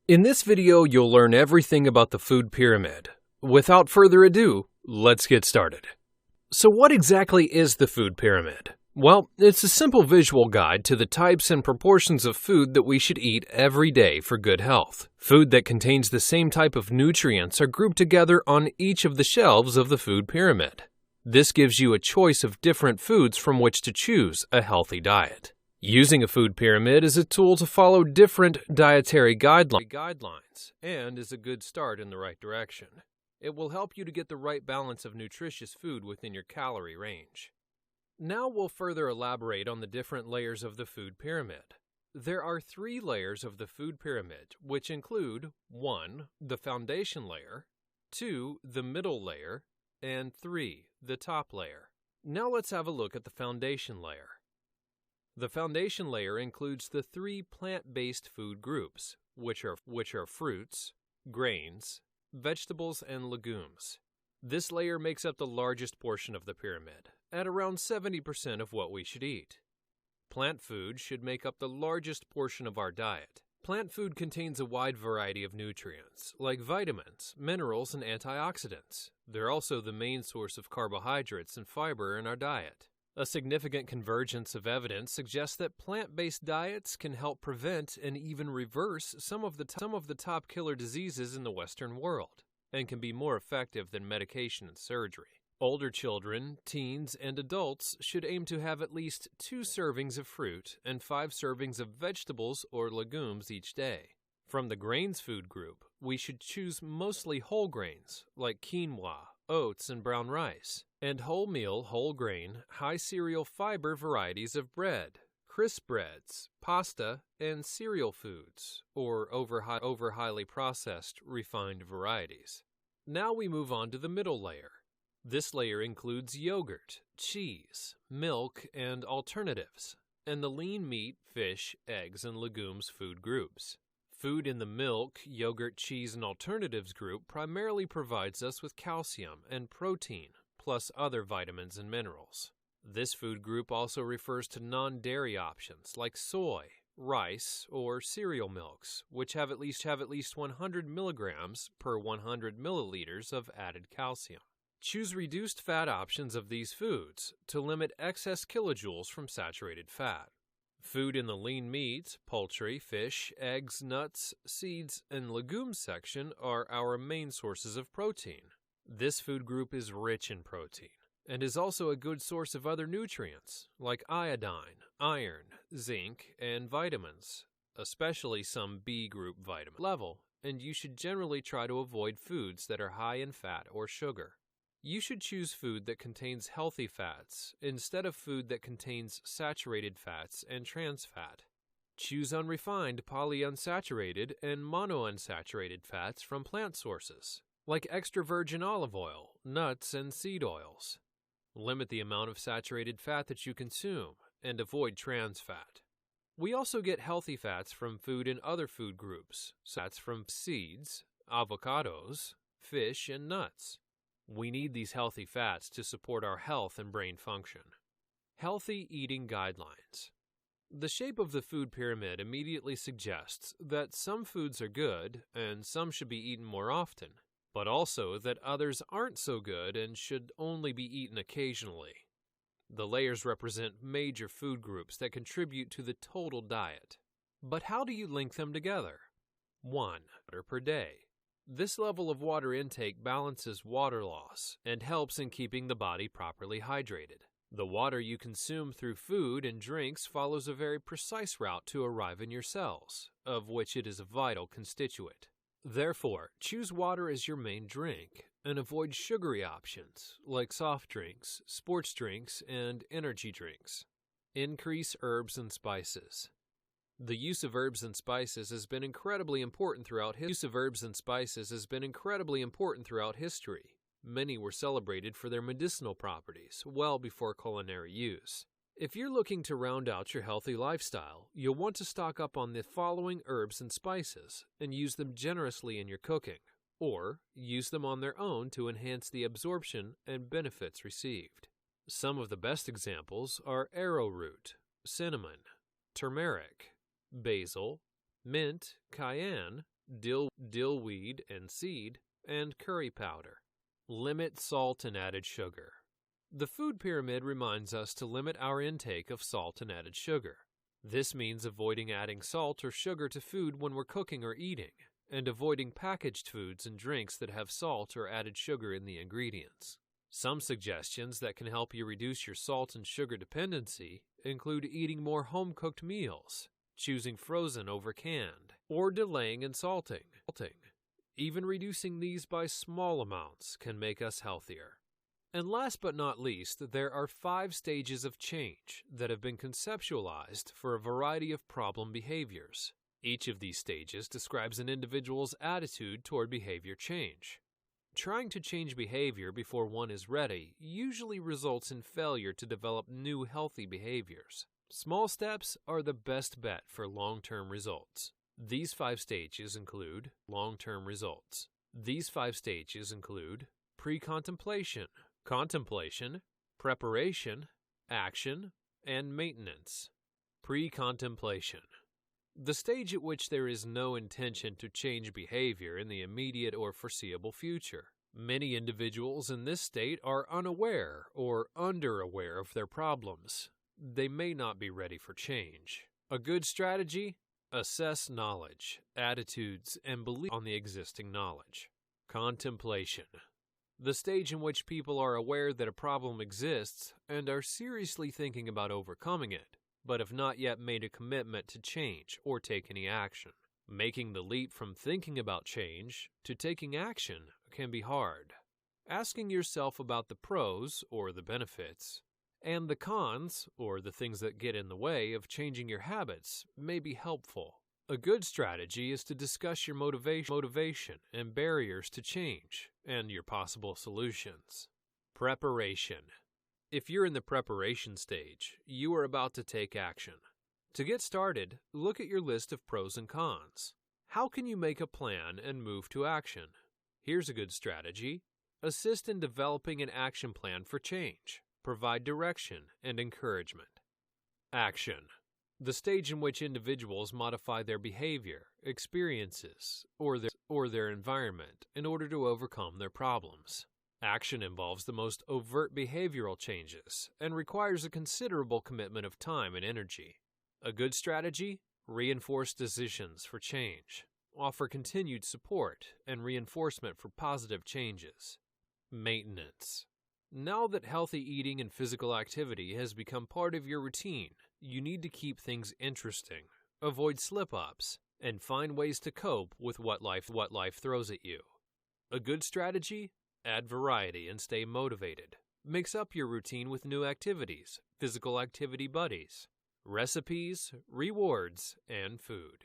In this video, you'll learn everything about the food pyramid. Without further ado, let's get started. So what exactly is the food pyramid? Well, it's a simple visual guide to the types and proportions of food that we should eat every day for good health. Food that contains the same type of nutrients are grouped together on each of the shelves of the food pyramid. This gives you a choice of different foods from which to choose a healthy diet. Using a food pyramid is a tool to follow different dietary guidelines and is a good start in the right direction. It will help you to get the right balance of nutritious food within your calorie range. Now we'll further elaborate on the different layers of the food pyramid. There are 3 layers of the food pyramid, which include 1. The foundation layer, 2. The middle layer, and 3. The top layer. Now let's have a look at the foundation layer. The foundation layer includes the 3 plant-based food groups, which are fruits, grains, vegetables, and legumes. This layer makes up the largest portion of the pyramid, at around 70% of what we should eat. Plant food should make up the largest portion of our diet. Plant food contains a wide variety of nutrients, like vitamins, minerals, and antioxidants. They're also the main source of carbohydrates and fiber in our diet. A significant convergence of evidence suggests that plant-based diets can help prevent and even reverse some of the top killer diseases in the Western world, and can be more effective than medication and surgery. Older children, teens, and adults should aim to have at least 2 servings of fruit and 5 servings of vegetables or legumes each day. From the grains food group, we should choose mostly whole grains like quinoa, oats, and brown rice, and wholemeal, whole grain, high cereal fiber varieties of bread, crisp breads, pasta, and cereal foods, or over highly processed, refined varieties. Now we move on to the middle layer. This layer includes yogurt, cheese, milk, and alternatives, and the lean meat, fish, eggs, and legumes food groups. Food in the milk, yogurt, cheese, and alternatives group primarily provides us with calcium and protein, plus other vitamins and minerals. This food group also refers to non-dairy options like soy, rice, or cereal milks, which have at least 100 milligrams per 100 milliliters of added calcium. Choose reduced fat options of these foods to limit excess kilojoules from saturated fat. Food in the lean meat, poultry, fish, eggs, nuts, seeds, and legumes section are our main sources of protein. This food group is rich in protein and is also a good source of other nutrients like iodine, iron, zinc, and vitamins, especially some B group vitamin level, and you should generally try to avoid foods that are high in fat or sugar. You should choose food that contains healthy fats instead of food that contains saturated fats and trans fat. Choose unrefined polyunsaturated and monounsaturated fats from plant sources, like extra virgin olive oil, nuts, and seed oils. Limit the amount of saturated fat that you consume and avoid trans fat. We also get healthy fats from food in other food groups, fats from seeds, avocados, fish, and nuts. We need these healthy fats to support our health and brain function. Healthy eating guidelines. The shape of the food pyramid immediately suggests that some foods are good and some should be eaten more often, but also that others aren't so good and should only be eaten occasionally. The layers represent major food groups that contribute to the total diet. But how do you link them together? 1. Water per day. This level of water intake balances water loss and helps in keeping the body properly hydrated. The water you consume through food and drinks follows a very precise route to arrive in your cells, of which it is a vital constituent. Therefore, choose water as your main drink and avoid sugary options like soft drinks, sports drinks, and energy drinks. Increase herbs and spices. The use of herbs and spices has been incredibly important throughout history. Many were celebrated for their medicinal properties well before culinary use. If you're looking to round out your healthy lifestyle, you'll want to stock up on the following herbs and spices and use them generously in your cooking, or use them on their own to enhance the absorption and benefits received. Some of the best examples are arrowroot, cinnamon, turmeric, basil, mint, cayenne, dill weed and seed, and curry powder. Limit salt and added sugar. The food pyramid reminds us to limit our intake of salt and added sugar. This means avoiding adding salt or sugar to food when we're cooking or eating, and avoiding packaged foods and drinks that have salt or added sugar in the ingredients. Some suggestions that can help you reduce your salt and sugar dependency include eating more home-cooked meals, choosing frozen over canned, or delaying in salting. Even reducing these by small amounts can make us healthier. And last but not least, there are 5 stages of change that have been conceptualized for a variety of problem behaviors. Each of these stages describes an individual's attitude toward behavior change. Trying to change behavior before one is ready usually results in failure to develop new healthy behaviors. Small steps are the best bet for long-term results. These 5 stages include long-term results. These 5 stages include pre-contemplation, contemplation, preparation, action, and maintenance. Pre-contemplation. The stage at which there is no intention to change behavior in the immediate or foreseeable future. Many individuals in this state are unaware or under-aware of their problems. They may not be ready for change. A good strategy? Assess knowledge, attitudes, and beliefs on the existing knowledge. Contemplation. The stage in which people are aware that a problem exists and are seriously thinking about overcoming it, but have not yet made a commitment to change or take any action. Making the leap from thinking about change to taking action can be hard. Asking yourself about the pros, or the benefits, and the cons, or the things that get in the way of changing your habits, may be helpful. A good strategy is to discuss your motivation and barriers to change, and your possible solutions. Preparation. If you're in the preparation stage, you are about to take action. To get started, look at your list of pros and cons. How can you make a plan and move to action? Here's a good strategy. Assist in developing an action plan for change. Provide direction and encouragement. Action. The stage in which individuals modify their behavior, experiences, or their environment in order to overcome their problems. Action involves the most overt behavioral changes and requires a considerable commitment of time and energy. A good strategy? Reinforce decisions for change. Offer continued support and reinforcement for positive changes. Maintenance. Now that healthy eating and physical activity has become part of your routine, you need to keep things interesting, avoid slip-ups, and find ways to cope with what life throws at you. A good strategy? Add variety and stay motivated. Mix up your routine with new activities, physical activity buddies, recipes, rewards, and food.